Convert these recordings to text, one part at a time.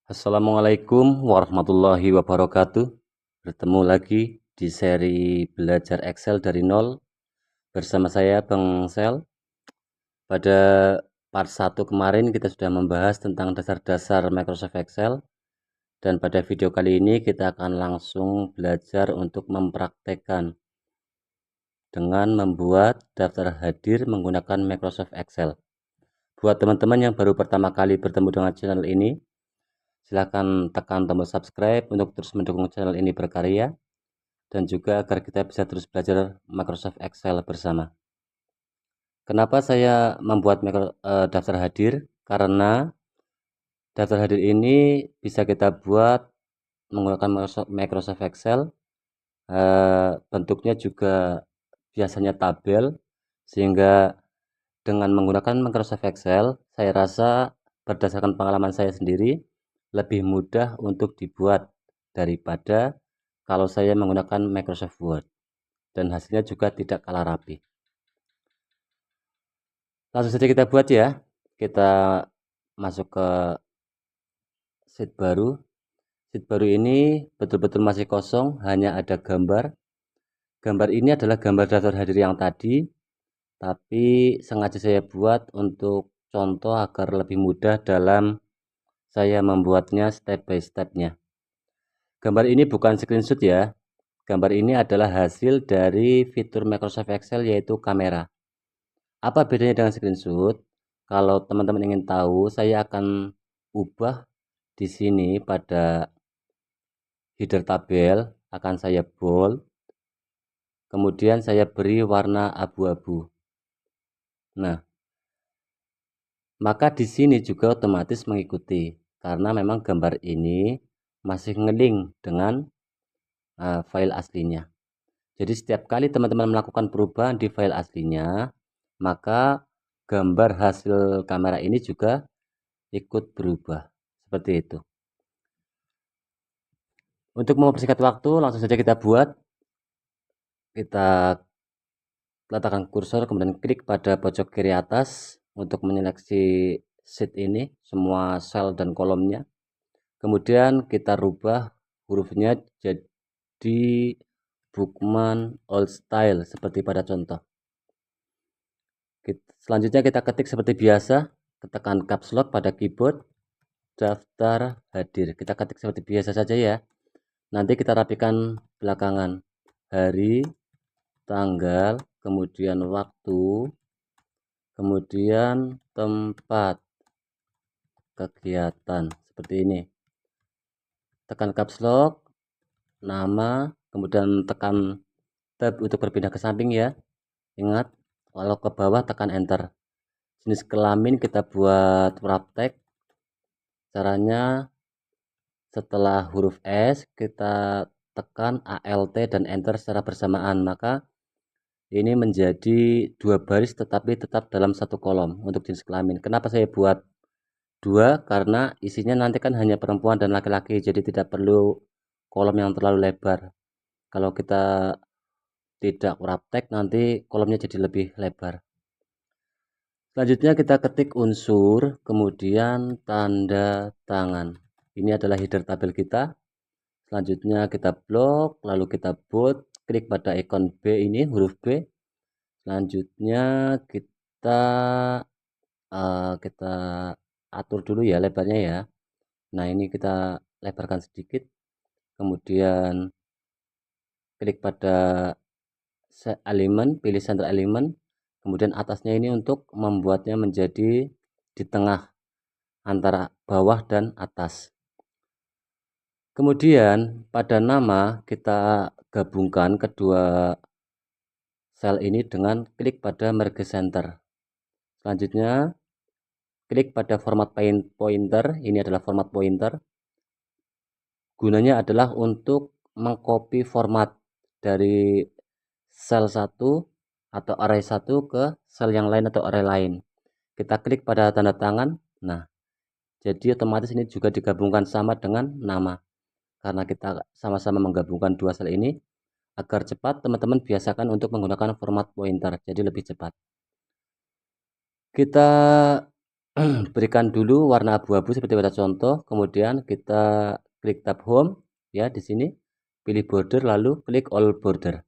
Assalamualaikum warahmatullahi wabarakatuh. Bertemu lagi di seri belajar Excel dari nol bersama saya Bang Sel. Pada part 1 kemarin kita sudah membahas tentang dasar-dasar Microsoft Excel, dan pada video kali ini kita akan langsung belajar untuk mempraktekkan dengan membuat daftar hadir menggunakan Microsoft Excel. Buat teman-teman yang baru pertama kali bertemu dengan channel ini, silahkan tekan tombol subscribe untuk terus mendukung channel ini berkarya, dan juga agar kita bisa terus belajar Microsoft Excel bersama. Kenapa saya membuat daftar hadir? Karena daftar hadir ini bisa kita buat menggunakan Microsoft Excel. Bentuknya juga biasanya tabel, sehingga dengan menggunakan Microsoft Excel, saya rasa berdasarkan pengalaman saya sendiri, lebih mudah untuk dibuat daripada kalau saya menggunakan Microsoft Word, dan hasilnya juga tidak kalah rapi. Langsung saja kita buat ya. Kita masuk ke sheet baru. Sheet baru ini betul-betul masih kosong, hanya ada gambar. Gambar ini adalah gambar daftar hadir yang tadi, tapi sengaja saya buat untuk contoh agar lebih mudah dalam saya membuatnya step by stepnya. Gambar ini bukan screenshot ya. Gambar ini adalah hasil dari fitur Microsoft Excel, yaitu kamera. Apa bedanya dengan screenshot? Kalau teman-teman ingin tahu, saya akan ubah di sini pada header tabel, akan saya bold, kemudian saya beri warna abu-abu. Nah, maka di sini juga otomatis mengikuti, karena memang gambar ini masih ngelink dengan file aslinya. Jadi setiap kali teman-teman melakukan perubahan di file aslinya, maka gambar hasil kamera ini juga ikut berubah. Seperti itu. Untuk mempersingkat waktu, langsung saja kita buat. Kita letakkan kursor, kemudian klik pada pojok kiri atas untuk menyeleksi sheet ini, semua sel dan kolomnya. Kemudian kita rubah hurufnya jadi Bookman Old Style seperti pada contoh. Selanjutnya kita ketik seperti biasa, tekan caps lock pada keyboard, daftar hadir. Kita ketik seperti biasa saja ya. Nanti kita rapikan belakangan. Hari, tanggal, kemudian waktu, kemudian tempat kegiatan. Seperti ini. Tekan caps lock, nama, kemudian tekan tab untuk berpindah ke samping ya. Ingat, kalau ke bawah tekan enter. Jenis kelamin kita buat wraptek. Caranya setelah huruf S kita tekan ALT dan enter secara bersamaan, maka ini menjadi dua baris tetapi tetap dalam satu kolom untuk jenis kelamin. Kenapa saya buat dua? Karena isinya nanti kan hanya perempuan dan laki-laki, jadi tidak perlu kolom yang terlalu lebar. Kalau kita tidak wraptek, nanti kolomnya jadi lebih lebar. Selanjutnya kita ketik unsur, kemudian tanda tangan. Ini adalah header tabel kita. Selanjutnya kita blok, lalu kita bold, klik pada ikon B ini, huruf B. Selanjutnya kita atur dulu ya lebarnya ya. Nah, ini kita lebarkan sedikit. Kemudian klik pada elemen, pilih center element. Kemudian atasnya ini untuk membuatnya menjadi di tengah antara bawah dan atas. Kemudian pada nama kita gabungkan kedua sel ini dengan klik pada merge center. Selanjutnya klik pada format pointer. Ini adalah format pointer. Gunanya adalah untuk mengcopy format dari sel 1 atau array 1 ke sel yang lain atau array lain. Kita klik pada tanda tangan. Nah, jadi otomatis ini juga digabungkan sama dengan nama. Karena kita sama-sama menggabungkan dua sel ini, agar cepat teman-teman biasakan untuk menggunakan format pointer, jadi lebih cepat. Kita berikan dulu warna abu-abu seperti pada contoh, kemudian kita klik tab home ya di sini, pilih border lalu klik all border.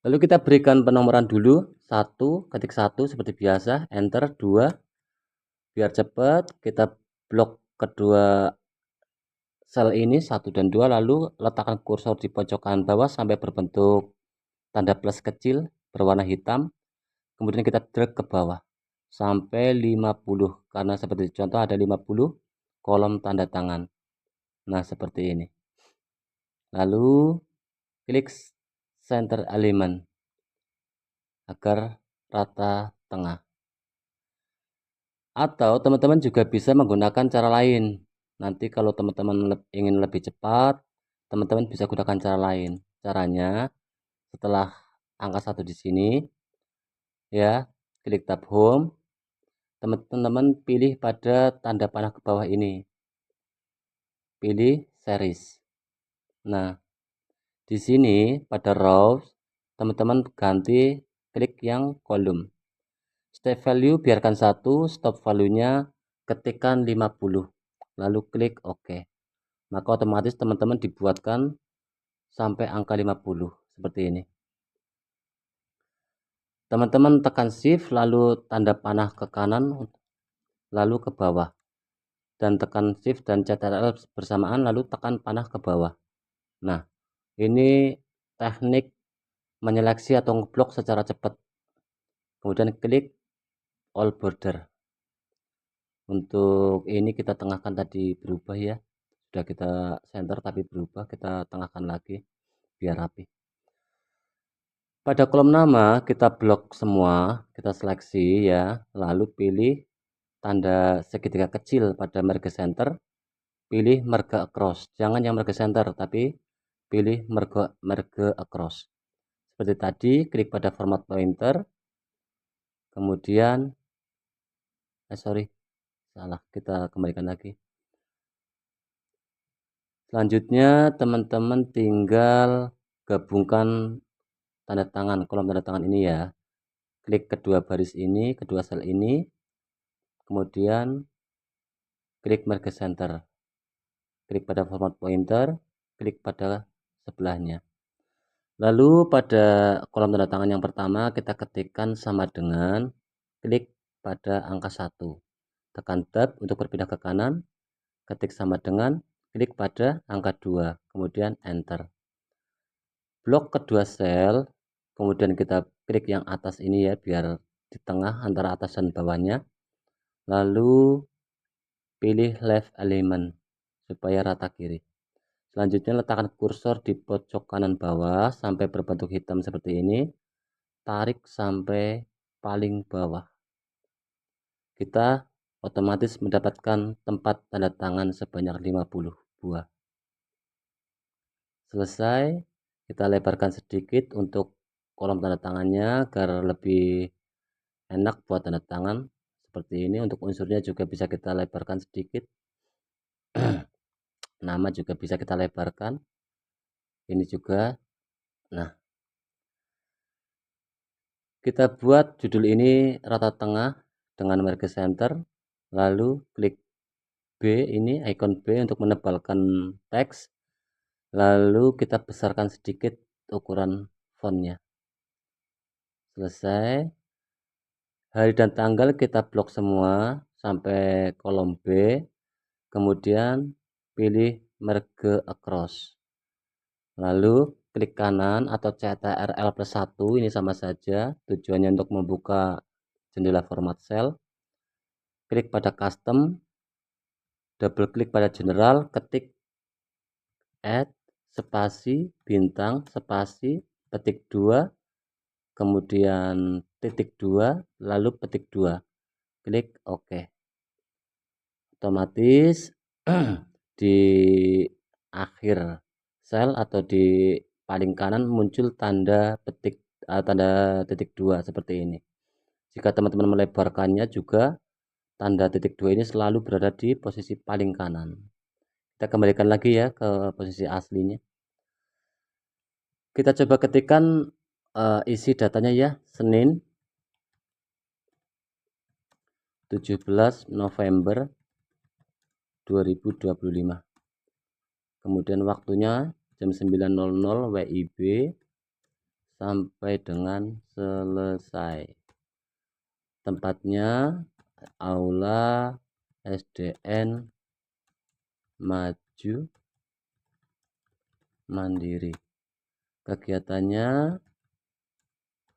Lalu kita berikan penomoran dulu, 1, ketik 1 seperti biasa, enter, 2, biar cepat kita blok kedua sel ini 1 dan 2, lalu letakkan kursor di pojok kanan bawah sampai berbentuk tanda plus kecil berwarna hitam, kemudian kita drag ke bawah sampai 50, karena seperti contoh ada 50 kolom tanda tangan. Nah seperti ini. Lalu klik center element agar rata tengah. Atau teman-teman juga bisa menggunakan cara lain. Nanti kalau teman-teman ingin lebih cepat, teman-teman bisa gunakan cara lain. Caranya setelah angka 1 di sini ya, klik tab home, teman-teman pilih pada tanda panah ke bawah ini. Pilih series. Nah, di sini pada rows teman-teman ganti klik yang kolom. Step value biarkan 1, stop value-nya ketikkan 50. Lalu klik OK. Maka otomatis teman-teman dibuatkan sampai angka 50 seperti ini. Teman-teman tekan shift lalu tanda panah ke kanan lalu ke bawah, dan tekan shift dan Ctrl bersamaan lalu tekan panah ke bawah. Nah, ini teknik menyeleksi atau ngeblok secara cepat. Kemudian klik all border. Untuk ini kita tengahkan, tadi berubah ya, sudah kita center tapi berubah, kita tengahkan lagi biar rapi. Pada kolom nama kita blok semua, kita seleksi ya, lalu pilih tanda segitiga kecil pada merge center, pilih merge across, jangan yang merge center tapi pilih merge across. Seperti tadi, klik pada format pointer, kemudian salah, kita kembalikan lagi. Selanjutnya teman-teman tinggal gabungkan tanda tangan, kolom tanda tangan ini ya. Klik kedua baris ini, kedua sel ini, kemudian klik merge center, klik pada format pointer, klik pada sebelahnya. Lalu pada kolom tanda tangan yang pertama kita ketikkan sama dengan, klik pada angka 1, tekan tab untuk berpindah ke kanan, ketik sama dengan, klik pada angka 2, kemudian enter. Blok kedua sel, kemudian kita klik yang atas ini ya, biar di tengah antara atas dan bawahnya, lalu pilih left element supaya rata kiri. Selanjutnya letakkan kursor di pojok kanan bawah sampai berbentuk hitam seperti ini, tarik sampai paling bawah. Kita otomatis mendapatkan tempat tanda tangan sebanyak 50 buah. Selesai, kita lebarkan sedikit untuk kolom tanda tangannya agar lebih enak buat tanda tangan seperti ini. Untuk unsurnya juga bisa kita lebarkan sedikit. Nama juga bisa kita lebarkan. Ini juga. Nah, kita buat judul ini rata tengah dengan merge center. Lalu klik B, ini icon B untuk menebalkan teks. Lalu kita besarkan sedikit ukuran fontnya. Selesai. Hari dan tanggal kita blok semua sampai kolom B, kemudian pilih merge across, lalu klik kanan atau Ctrl+1, ini sama saja, tujuannya untuk membuka jendela format cell. Klik pada custom, double klik pada general, ketik add spasi bintang spasi petik 2, kemudian titik 2, lalu petik 2, klik OK. Otomatis di akhir sel atau di paling kanan muncul tanda titik 2 seperti ini. Jika teman-teman melebarkannya juga, tanda titik 2 ini selalu berada di posisi paling kanan. Kita kembalikan lagi ya ke posisi aslinya. Kita coba ketikkan isi datanya ya, Senin. 17 November 2025. Kemudian waktunya jam 9.00 WIB sampai dengan selesai. Tempatnya Aula SDN Maju Mandiri. Kegiatannya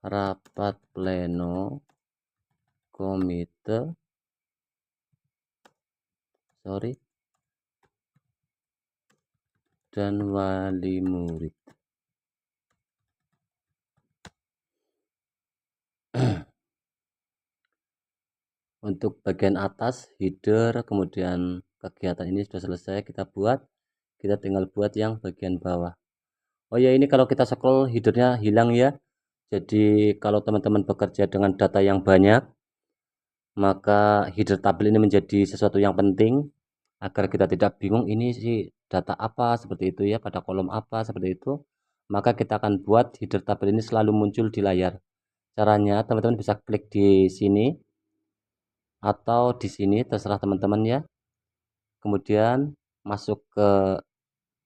rapat pleno komite dan wali murid. Untuk bagian atas header, kemudian kegiatan ini sudah selesai kita buat, kita tinggal buat yang bagian bawah. Oh ya, ini kalau kita scroll headernya hilang ya. Jadi kalau teman-teman bekerja dengan data yang banyak, maka header tabel ini menjadi sesuatu yang penting agar kita tidak bingung ini sih data apa seperti itu ya, pada kolom apa seperti itu. Maka kita akan buat header tabel ini selalu muncul di layar. Caranya teman-teman bisa klik di sini atau di sini, terserah teman-teman ya. Kemudian masuk ke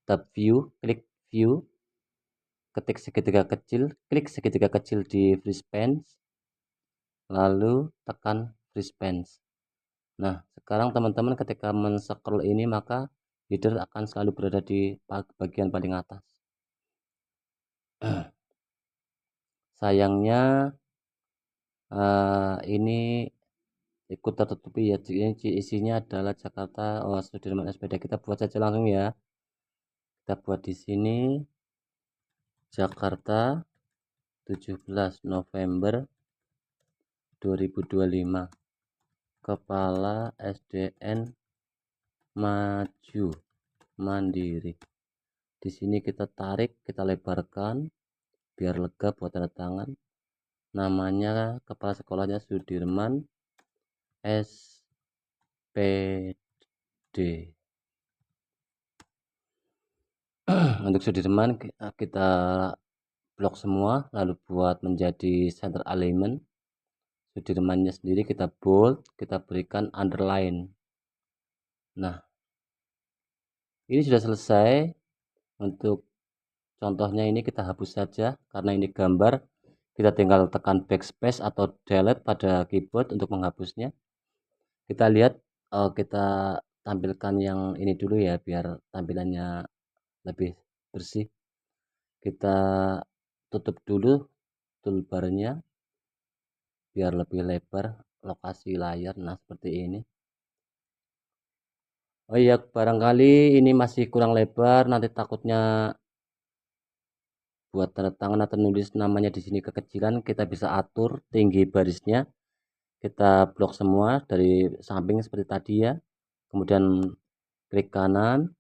tab view, klik view, ketik segitiga kecil, klik segitiga kecil di free space, lalu tekan free space. Nah, sekarang teman-teman ketika men-scroll ini maka header akan selalu berada di bagian paling atas. Sayangnya ini ikut tertutupi ya, isinya adalah Jakarta Sudirman SPD. Kita buat saja langsung ya. Kita buat di sini Jakarta 17 November 2025. Kepala SDN Maju Mandiri. Di sini kita tarik, kita lebarkan biar lega buat tanda tangan. Namanya kepala sekolahnya Sudirman SPD. Untuk Sudirman kita blok semua, lalu buat menjadi center alignment. Sudirmannya sendiri kita bold, kita berikan underline. Nah, ini sudah selesai. Untuk contohnya ini kita hapus saja karena ini gambar. Kita tinggal tekan backspace atau delete pada keyboard untuk menghapusnya. Kita lihat, kita tampilkan yang ini dulu ya biar tampilannya lebih bersih. Kita tutup dulu toolbarnya biar lebih lebar lokasi layar. Nah, seperti ini. Oh iya, barangkali ini masih kurang lebar, nanti takutnya buat tanda tangan atau nulis namanya di sini kekecilan, kita bisa atur tinggi barisnya. Kita blok semua dari samping seperti tadi ya. Kemudian klik kanan,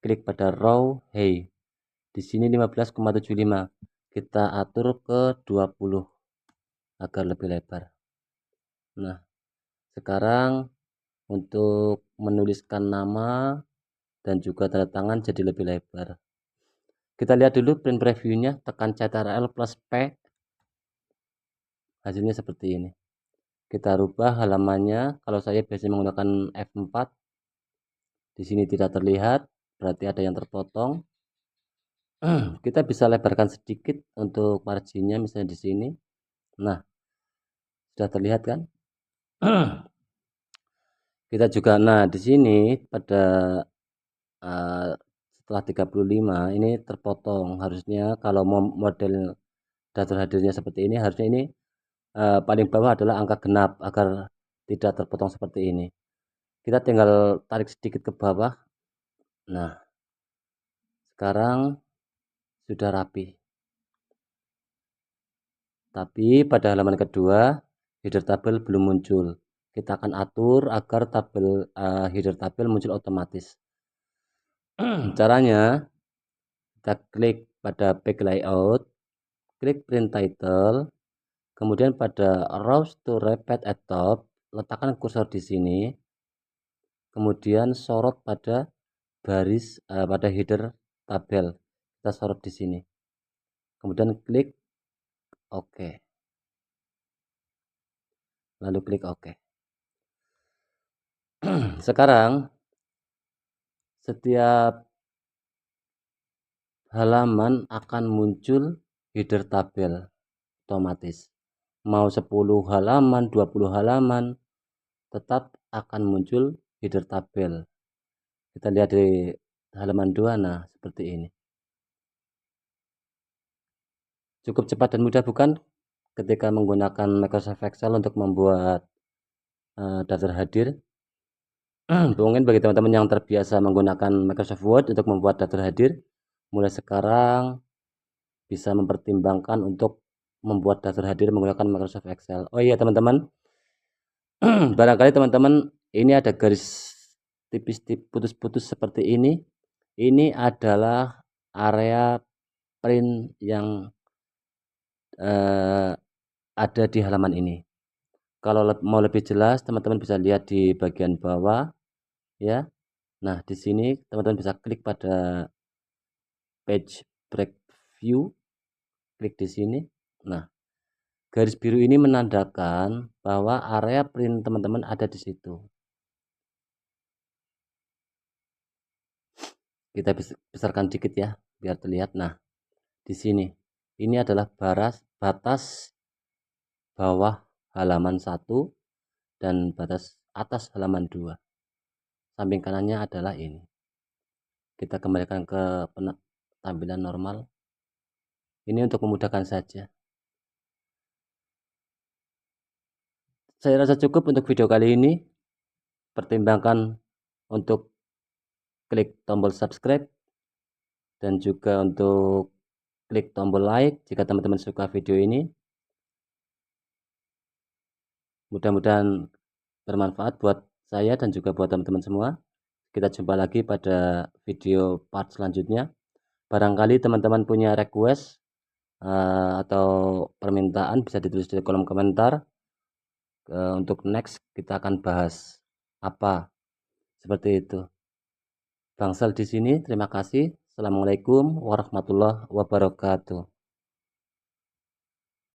klik pada row hey. Di sini 15,75. Kita atur ke 20 agar lebih lebar. Nah, sekarang untuk menuliskan nama dan juga tanda tangan jadi lebih lebar. Kita lihat dulu print previewnya, tekan Ctrl plus P, hasilnya seperti ini. Kita rubah halamannya, kalau saya biasanya menggunakan F4, di sini tidak terlihat, berarti ada yang terpotong. Kita bisa lebarkan sedikit untuk marginnya, misalnya di sini. Nah, sudah terlihat kan? Kita juga, nah di sini pada setelah 35 ini terpotong. Harusnya kalau model daftar hadirnya seperti ini, harusnya ini paling bawah adalah angka genap agar tidak terpotong seperti ini. Kita tinggal tarik sedikit ke bawah. Nah, sekarang sudah rapi. Tapi pada halaman kedua header tabel belum muncul. Kita akan atur agar tabel header tabel muncul otomatis. Caranya kita klik pada back layout, klik print title, kemudian pada rows to repeat at top, letakkan kursor di sini, kemudian sorot pada baris pada header tabel, kita sorot di sini, kemudian klik OK. lalu klik OK. Sekarang setiap halaman akan muncul header tabel otomatis. Mau 10 halaman, 20 halaman, tetap akan muncul header tabel. Kita lihat di halaman 2, nah seperti ini. Cukup cepat dan mudah bukan? Ketika menggunakan Microsoft Excel untuk membuat daftar hadir. Mungkin bagi teman-teman yang terbiasa menggunakan Microsoft Word untuk membuat daftar hadir, mulai sekarang bisa mempertimbangkan untuk membuat daftar hadir menggunakan Microsoft Excel. Oh iya teman-teman, barangkali teman-teman ini ada garis tipis-tipis putus-putus seperti ini. Ini adalah area print yang ada di halaman ini. Kalau mau lebih jelas, teman-teman bisa lihat di bagian bawah ya. Nah, di sini teman-teman bisa klik pada page break view, klik di sini. Nah, garis biru ini menandakan bahwa area print teman-teman ada di situ. Kita besarkan dikit ya, biar terlihat. Nah, di sini ini adalah batas bawah halaman 1 dan batas atas halaman 2. Samping kanannya adalah ini. Kita kembalikan ke tampilan normal. Ini untuk memudahkan saja. Saya rasa cukup untuk video kali ini. Pertimbangkan untuk klik tombol subscribe dan juga untuk klik tombol like jika teman-teman suka video ini. Mudah-mudahan bermanfaat buat saya dan juga buat teman-teman semua. Kita jumpa lagi pada video part selanjutnya. Barangkali teman-teman punya request atau permintaan bisa ditulis di kolom komentar. Untuk next kita akan bahas apa seperti itu. Bangsal di sini. Terima kasih. Assalamualaikum warahmatullahi wabarakatuh.